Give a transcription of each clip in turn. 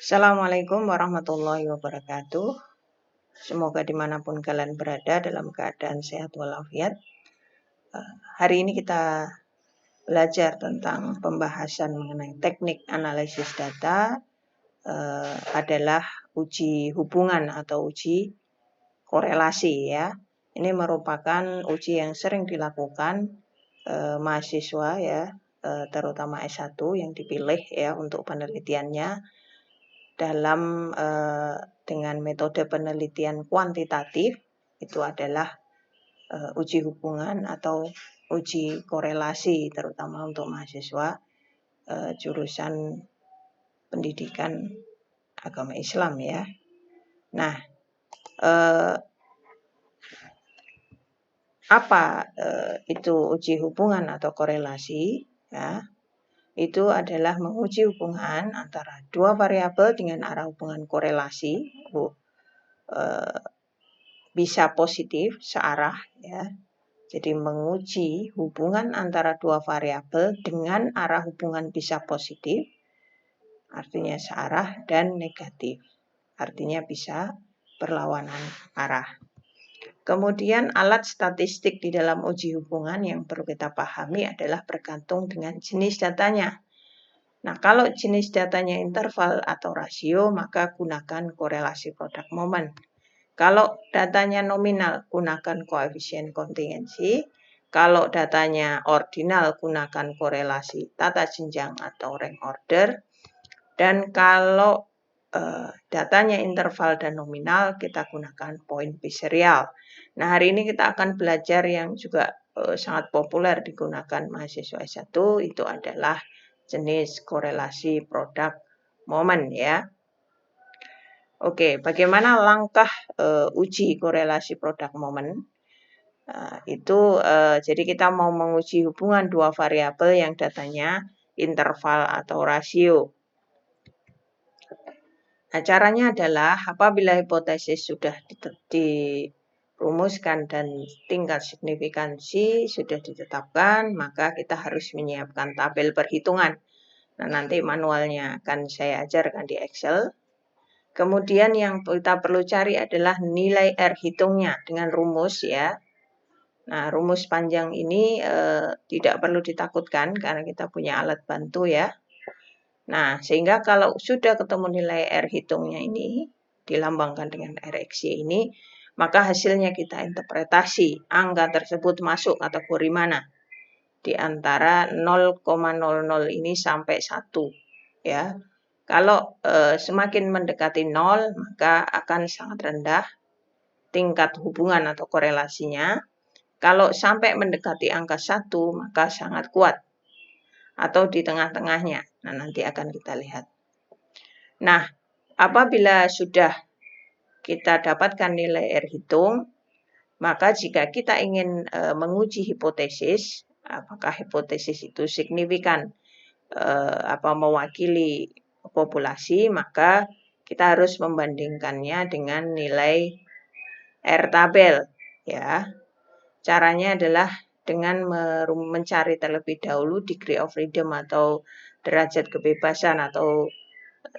Assalamualaikum warahmatullahi wabarakatuh. Semoga dimanapun kalian berada dalam keadaan sehat walafiat. Hari ini kita belajar tentang pembahasan mengenai teknik analisis data adalah uji hubungan atau uji korelasi ya. Ini merupakan uji yang sering dilakukan mahasiswa ya, terutama S1 yang dipilih ya untuk penelitiannya dalam dengan metode penelitian kuantitatif. Itu adalah uji hubungan atau uji korelasi, terutama untuk mahasiswa jurusan pendidikan agama Islam ya. Nah, apa itu uji hubungan atau korelasi ya? Itu adalah menguji hubungan antara dua variabel dengan arah hubungan korelasi bisa positif searah ya. Jadi menguji hubungan antara dua variabel dengan arah hubungan bisa positif, artinya searah, dan negatif, artinya bisa berlawanan arah. Kemudian alat statistik di dalam uji hubungan yang perlu kita pahami adalah bergantung dengan jenis datanya. Nah, kalau jenis datanya interval atau rasio, maka gunakan korelasi produk moment. Kalau datanya nominal, gunakan koefisien kontingensi. Kalau datanya ordinal, gunakan korelasi tata jenjang atau rank order. Dan kalau datanya interval dan nominal, kita gunakan point P serial. Nah, hari ini kita akan belajar yang juga sangat populer digunakan mahasiswa S1, itu adalah jenis korelasi produk moment ya. Oke, bagaimana langkah uji korelasi produk moment? Jadi kita mau menguji hubungan dua variabel yang datanya interval atau rasio. Nah, caranya adalah apabila hipotesis sudah dirumuskan dan tingkat signifikansi sudah ditetapkan, maka kita harus menyiapkan tabel perhitungan. Nah, nanti manualnya akan saya ajarkan di Excel. Kemudian yang kita perlu cari adalah nilai R hitungnya dengan rumus ya. Nah, rumus panjang ini tidak perlu ditakutkan karena kita punya alat bantu ya. Nah, sehingga kalau sudah ketemu nilai R hitungnya ini, dilambangkan dengan RXY ini, maka hasilnya kita interpretasi angka tersebut masuk kategori mana. Di antara 0,00 ini sampai 1 ya. Kalau semakin mendekati 0, maka akan sangat rendah tingkat hubungan atau korelasinya. Kalau sampai mendekati angka 1, maka sangat kuat. Atau di tengah-tengahnya. Nah, nanti akan kita lihat. Nah, apabila sudah kita dapatkan nilai R hitung, maka jika kita ingin menguji hipotesis, apakah hipotesis itu signifikan mewakili populasi, maka kita harus membandingkannya dengan nilai R tabel ya. Caranya adalah dengan mencari terlebih dahulu degree of freedom atau derajat kebebasan atau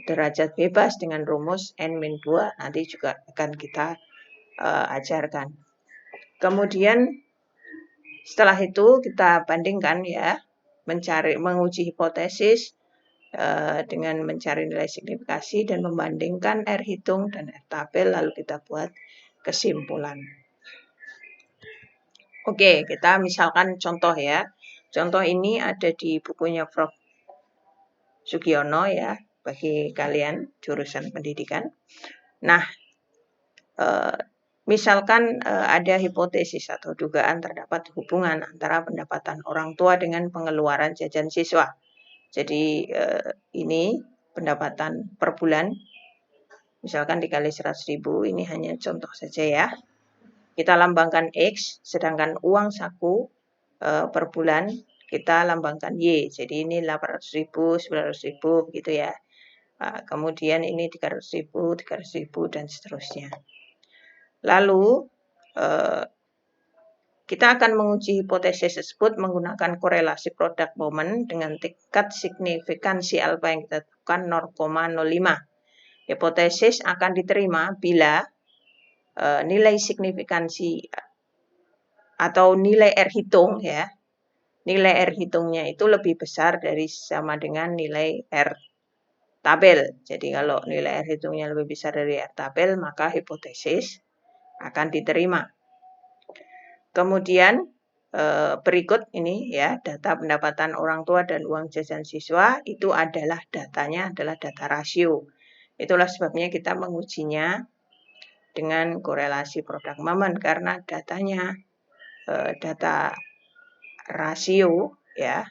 derajat bebas dengan rumus N-2, nanti juga akan kita ajarkan. Kemudian setelah itu kita bandingkan ya, menguji hipotesis dengan mencari nilai signifikasi dan membandingkan R hitung dan R tabel, lalu kita buat kesimpulan. Oke, kita misalkan contoh ya. Contoh ini ada di bukunya Prof. Sugiono ya, bagi kalian jurusan pendidikan. Nah, misalkan ada hipotesis atau dugaan terdapat hubungan antara pendapatan orang tua dengan pengeluaran jajan siswa. Jadi ini pendapatan per bulan, misalkan dikali 100.000, ini hanya contoh saja ya. Kita lambangkan X, sedangkan uang saku per bulan kita lambangkan Y. Jadi ini 800.000, 900.000 gitu ya. Kemudian ini 300.000, 300.000 dan seterusnya. Lalu kita akan menguji hipotesis tersebut menggunakan korelasi produk moment dengan tingkat signifikansi alfa yang kita tetapkan 0,05. Hipotesis akan diterima bila nilai signifikansi atau nilai R hitung ya. Nilai R hitungnya itu lebih besar dari sama dengan nilai R tabel. Jadi kalau nilai R hitungnya lebih besar dari R tabel, maka hipotesis akan diterima. Kemudian berikut ini ya, data pendapatan orang tua dan uang jajan siswa itu datanya adalah data rasio. Itulah sebabnya kita mengujinya dengan korelasi produk moment karena datanya data rasio ya,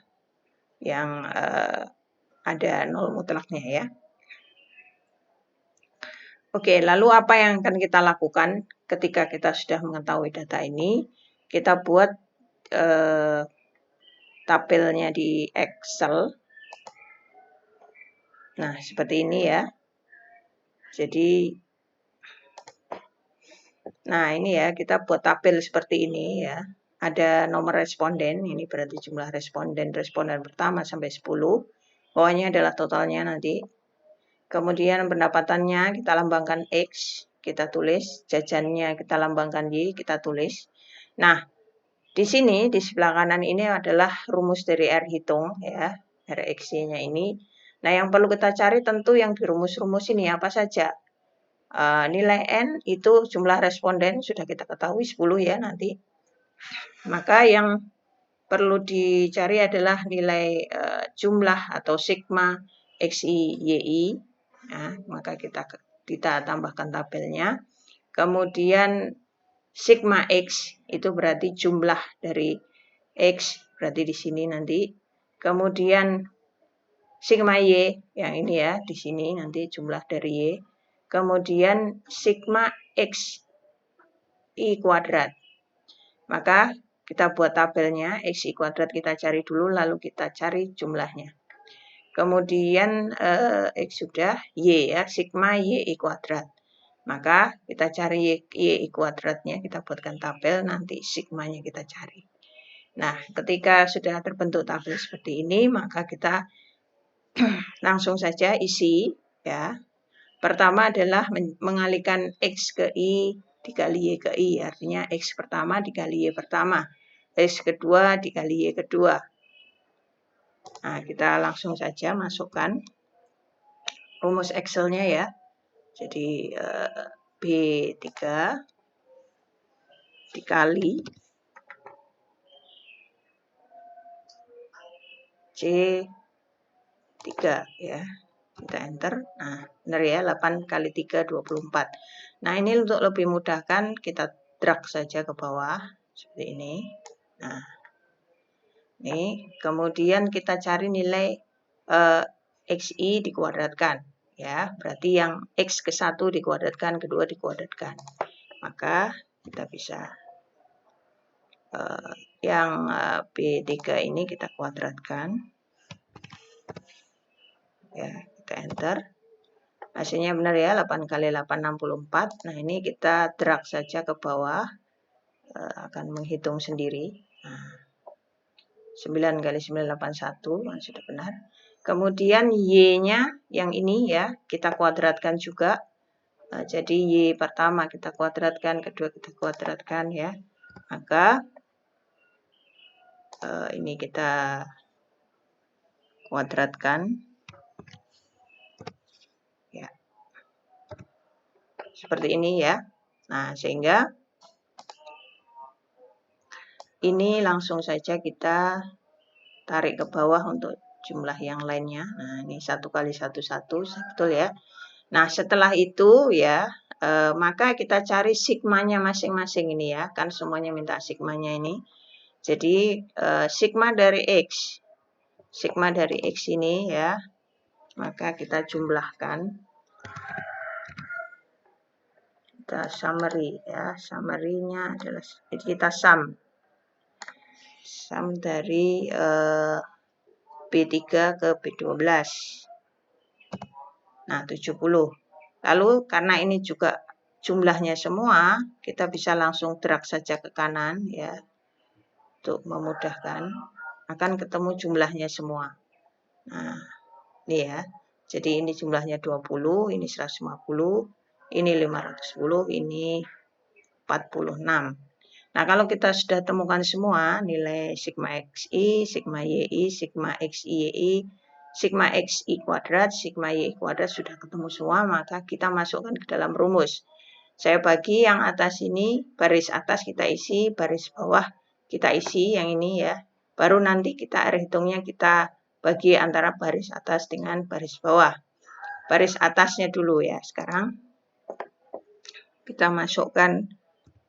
yang ada nol mutlaknya ya. Oke, lalu apa yang akan kita lakukan ketika kita sudah mengetahui data ini? Kita buat tabelnya di Excel. Nah, seperti ini ya. Jadi, nah ini ya, kita buat tabel seperti ini ya. Ada nomor responden, ini berarti jumlah responden pertama sampai 10. Bawahnya adalah totalnya nanti. Kemudian pendapatannya kita lambangkan X, kita tulis. Jajannya kita lambangkan Y, kita tulis. Nah, di sini, di sebelah kanan ini adalah rumus dari R hitung, ya, RXY-nya ini. Nah, yang perlu kita cari tentu yang di rumus-rumus ini apa saja. Nilai N itu jumlah responden, sudah kita ketahui 10 ya nanti. Maka yang perlu dicari adalah nilai jumlah atau sigma XI, YI. Nah, maka kita tambahkan tabelnya. Kemudian sigma X itu berarti jumlah dari X, berarti di sini nanti. Kemudian sigma Y, yang ini ya, di sini nanti jumlah dari Y. Kemudian sigma X I kuadrat. Maka kita buat tabelnya, X I kuadrat kita cari dulu, lalu kita cari jumlahnya. Kemudian X sudah, Y ya, sigma Y I kuadrat. Maka kita cari Y kuadratnya, kita buatkan tabel, nanti sigmanya kita cari. Nah, ketika sudah terbentuk tabel seperti ini, maka kita langsung saja isi ya. Pertama adalah mengalihkan X ke I dikali Y ke I, artinya X pertama dikali Y pertama, X kedua dikali Y kedua. Nah, kita langsung saja masukkan rumus Excel-nya ya. Jadi B3 dikali C3 ya. Kita enter. Nah, benar ya, 8 kali 3, 24. Nah, ini untuk lebih mudahkan kita drag saja ke bawah. Seperti ini. Nah, ini. Kemudian kita cari nilai XI dikuadratkan. Ya, berarti yang X ke 1 dikuadratkan, kedua dikuadratkan. Maka kita bisa yang B3 ini kita kuadratkan. Ya, kita enter. Hasilnya benar ya, 8 kali 8, 64. Nah, ini kita drag saja ke bawah. Akan menghitung sendiri. Nah, 9 kali 9, 81. Nah, sudah benar. Kemudian Y-nya yang ini ya, kita kuadratkan juga. Jadi Y pertama kita kuadratkan, kedua kita kuadratkan ya. Maka ini kita kuadratkan. Ya. Seperti ini ya. Nah, sehingga ini langsung saja kita tarik ke bawah untuk jumlah yang lainnya. Nah, ini 1 kali 1, 1, betul ya. Nah, setelah itu ya, maka kita cari sigmanya masing-masing ini ya. Kan semuanya minta sigmanya ini. Jadi, sigma dari X. Sigma dari X ini ya, maka kita jumlahkan. Kita summary ya. Summary-nya adalah, jadi kita sum. Sum dari B3 ke B12. Nah, 70. Lalu karena ini juga jumlahnya semua, kita bisa langsung drag saja ke kanan ya. Untuk memudahkan, akan ketemu jumlahnya semua. Nah, ini ya. Jadi ini jumlahnya 20, ini 150, ini 510, ini 46. Nah, kalau kita sudah temukan semua nilai sigma XI, sigma YI, sigma XI, sigma XI kuadrat, sigma YI kuadrat sudah ketemu semua, maka kita masukkan ke dalam rumus. Saya bagi yang atas ini, baris atas kita isi, baris bawah kita isi, yang ini ya. Baru nanti kita hitungnya kita bagi antara baris atas dengan baris bawah. Baris atasnya dulu ya sekarang. Kita masukkan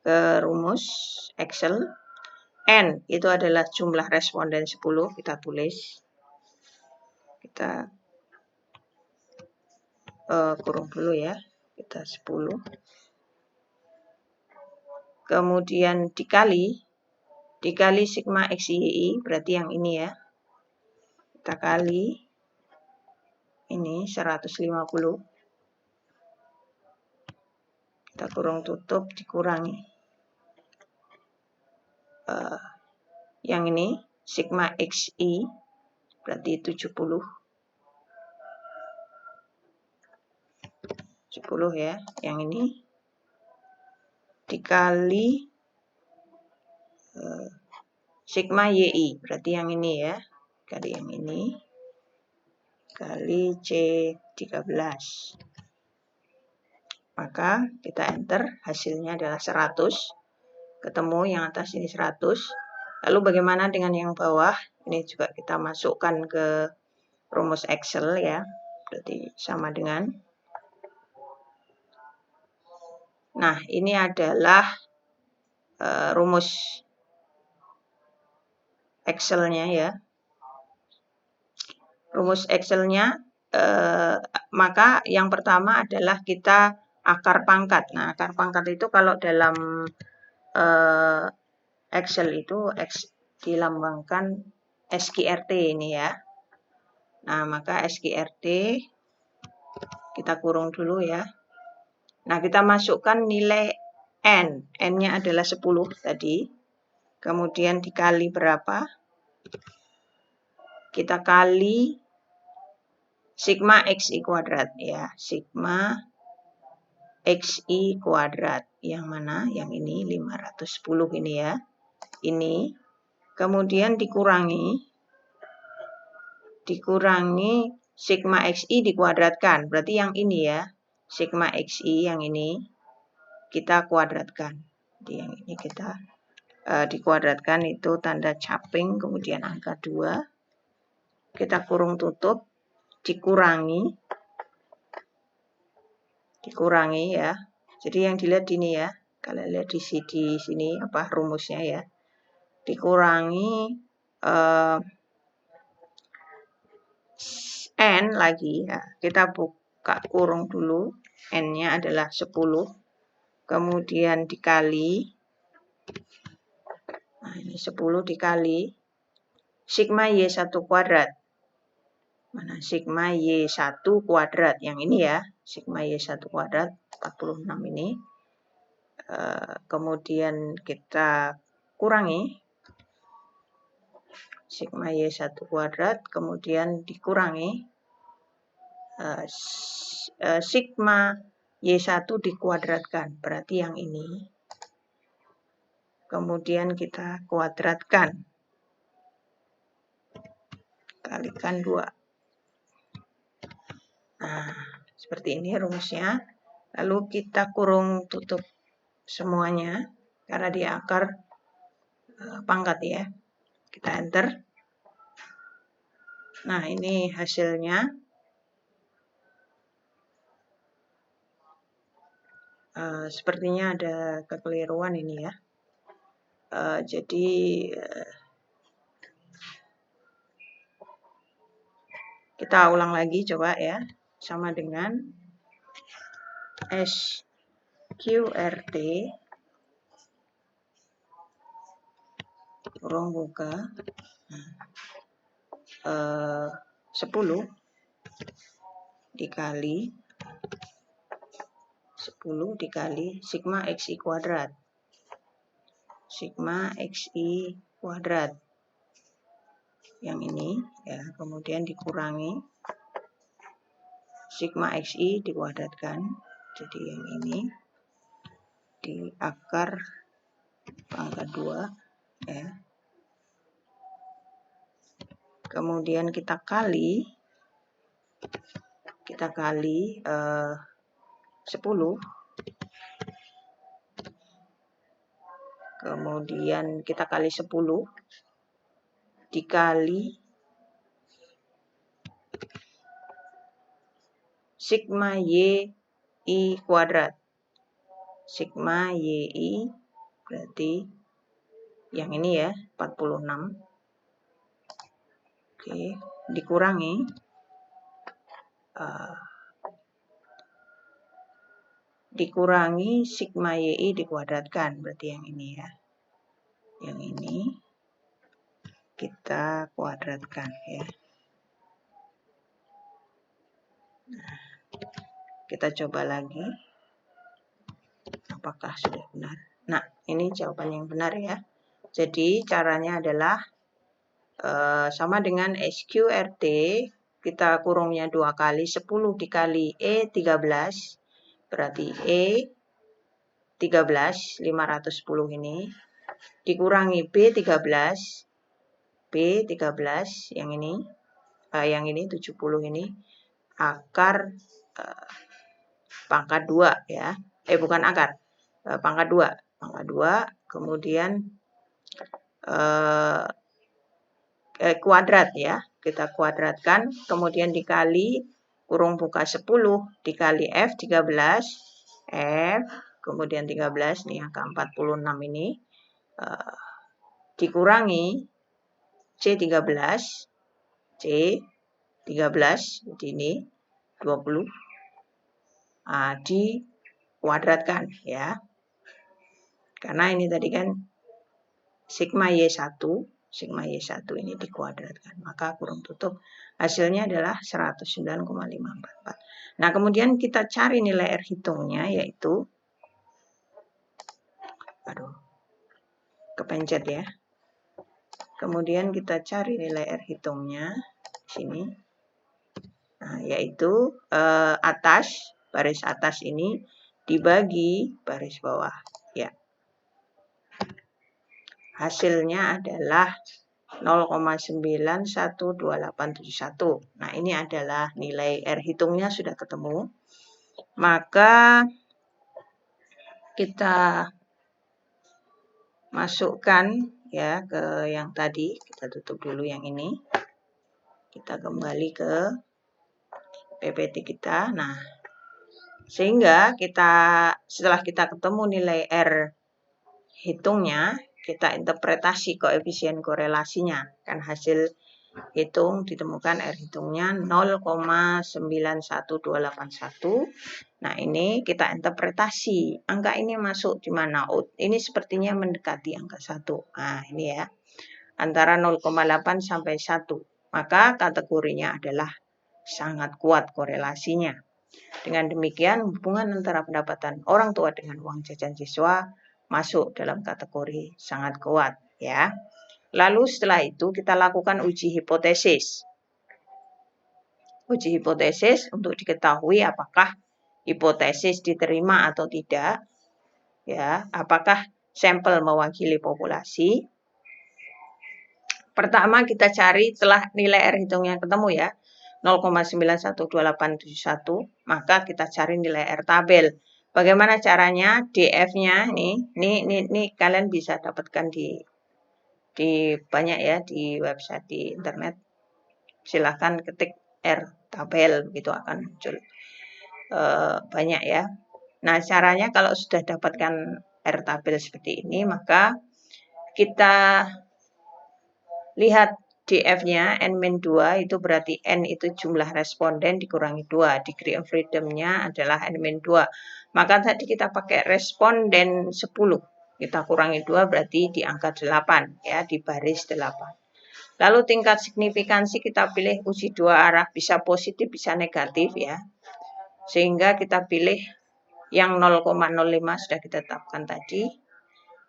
ke rumus Excel. N itu adalah jumlah responden 10, kita tulis. Kita kurung dulu ya, kita 10. Kemudian dikali sigma XII, berarti yang ini ya. Kita kali ini 150. Kita kurung tutup, dikurangi. Yang ini sigma XI berarti 70. 10 ya, yang ini dikali sigma YI, berarti yang ini ya, kali yang ini, kali C13. Maka kita enter, hasilnya adalah 100. Ketemu yang atas ini 100. Lalu bagaimana dengan yang bawah? Ini juga kita masukkan ke rumus Excel ya, berarti sama dengan. Nah, ini adalah rumus Excel-nya ya. Rumus Excel-nya, maka yang pertama adalah kita akar pangkat. Nah, akar pangkat itu kalau dalam Excel itu dilambangkan SQRT ini ya. Nah, maka SQRT kita kurung dulu ya. Nah, kita masukkan nilai N. N-nya adalah 10 tadi. Kemudian dikali berapa? Kita kali sigma XI kuadrat ya. Sigma XI kuadrat. Yang mana? Yang ini 510 ini ya. Ini. Kemudian dikurangi sigma XI dikuadratkan. Berarti yang ini ya. Sigma XI yang ini kita kuadratkan. Jadi yang ini kita dikuadratkan itu tanda caping, kemudian angka 2. Kita kurung tutup, dikurangi ya. Jadi yang dilihat ini ya. Kalian lihat di sini apa rumusnya ya. Dikurangi N lagi ya. Kita buka kurung dulu. N-nya adalah 10. Kemudian dikali. Nah, ini 10 dikali sigma Y1 kuadrat. Mana sigma Y1 kuadrat. Yang ini ya. Sigma Y1 kuadrat 46 ini. Kemudian kita kurangi sigma Y1 kuadrat. Kemudian dikurangi sigma Y1 dikuadratkan, berarti yang ini. Kemudian kita kuadratkan. Kalikan 2. Nah, seperti ini rumusnya. Lalu kita kurung tutup semuanya, karena dia akar pangkat ya. Kita enter. Nah, ini hasilnya. Sepertinya ada kekeliruan ini ya. Jadi kita ulang lagi coba ya. Sama dengan SQRT kurung buka 10 dikali sigma XI kuadrat. Sigma XI kuadrat. Yang ini ya, kemudian dikurangi sigma xi dikuadratkan. Jadi yang ini di akar pangkat 2 ya. Kemudian kita kali 10. Kemudian kita kali 10 dikali sigma yi kuadrat. Sigma yi berarti yang ini ya, 46. Oke, dikurangi sigma yi dikuadratkan, berarti yang ini ya. Yang ini kita kuadratkan ya. Nah, kita coba lagi. Apakah sudah benar? Nah, ini jawaban yang benar ya. Jadi caranya adalah sama dengan SQRT, kita kurungnya 2 kali, 10 dikali E13, berarti E13, 510 ini, dikurangi B13 yang ini 70 ini, akar pangkat 2 ya. Bukan akar, pangkat 2, kemudian kuadrat ya, kita kuadratkan, kemudian dikali kurung buka 10 dikali F13, kemudian 13 nih angka 46 ini, dikurangi C13, jadi ini 20, dikuadratkan ya. Karena ini tadi kan sigma Y1 ini dikuadratkan, maka kurung tutup hasilnya adalah 109,544. Nah, kemudian kita cari nilai R hitungnya, yaitu kepencet ya. Kemudian kita cari nilai R hitungnya di sini. Nah, yaitu baris atas ini dibagi baris bawah ya. Hasilnya adalah 0,912871. Nah, ini adalah nilai R hitungnya sudah ketemu. Maka kita masukkan ya ke yang tadi. Kita tutup dulu yang ini. Kita kembali ke PPT kita. Nah, sehingga setelah kita ketemu nilai R hitungnya, kita interpretasi koefisien korelasinya. Kan hasil hitung ditemukan R hitungnya 0,91281. Nah, ini kita interpretasi. Angka ini masuk di mana? Ini sepertinya mendekati angka 1. Nah, ini ya. Antara 0,8 sampai 1. Maka kategorinya adalah sangat kuat korelasinya. Dengan demikian, hubungan antara pendapatan orang tua dengan uang jajan siswa masuk dalam kategori sangat kuat ya. Lalu setelah itu kita lakukan uji hipotesis. Uji hipotesis untuk diketahui apakah hipotesis diterima atau tidak ya, apakah sampel mewakili populasi. Pertama kita cari setelah nilai R hitungnya ketemu ya, 0,912871, maka kita cari nilai R tabel. Bagaimana caranya? DF-nya ini kalian bisa dapatkan di banyak ya, di website di internet. Silahkan ketik R tabel, begitu akan muncul banyak ya. Nah, caranya kalau sudah dapatkan R tabel seperti ini, maka kita lihat DF-nya N-2 itu berarti N itu jumlah responden dikurangi 2. Degree of freedom-nya adalah N-2. Maka tadi kita pakai responden 10. Kita kurangi 2 berarti di angka 8 ya, di baris 8. Lalu tingkat signifikansi kita pilih uji 2 arah, bisa positif bisa negatif ya. Sehingga kita pilih yang 0,05 sudah kita tetapkan tadi.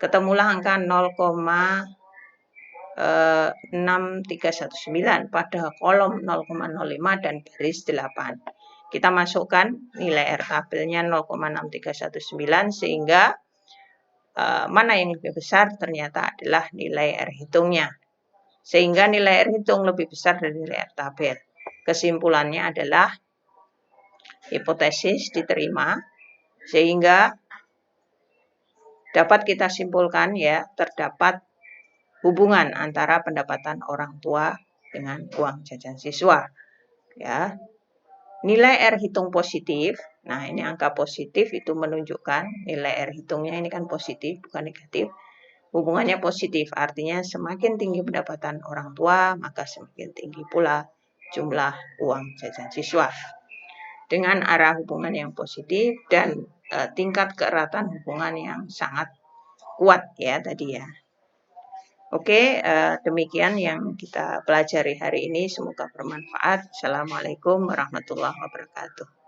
Ketemulah angka 0,6319 pada kolom 0,05 dan baris 8. kita masukkan nilai R tabelnya 0,6319 sehingga mana yang lebih besar ternyata adalah nilai R hitungnya. Sehingga nilai R hitung lebih besar dari nilai R tabel. Kesimpulannya adalah hipotesis diterima sehingga dapat kita simpulkan ya terdapat hubungan antara pendapatan orang tua dengan uang jajan siswa. Ya. Nilai R hitung positif. Nah, ini angka positif itu menunjukkan nilai R hitungnya ini kan positif bukan negatif. Hubungannya positif, artinya semakin tinggi pendapatan orang tua, maka semakin tinggi pula jumlah uang jajan siswa. Dengan arah hubungan yang positif dan tingkat keeratan hubungan yang sangat kuat ya tadi ya. Oke, demikian yang kita pelajari hari ini. Semoga bermanfaat. Assalamualaikum warahmatullahi wabarakatuh.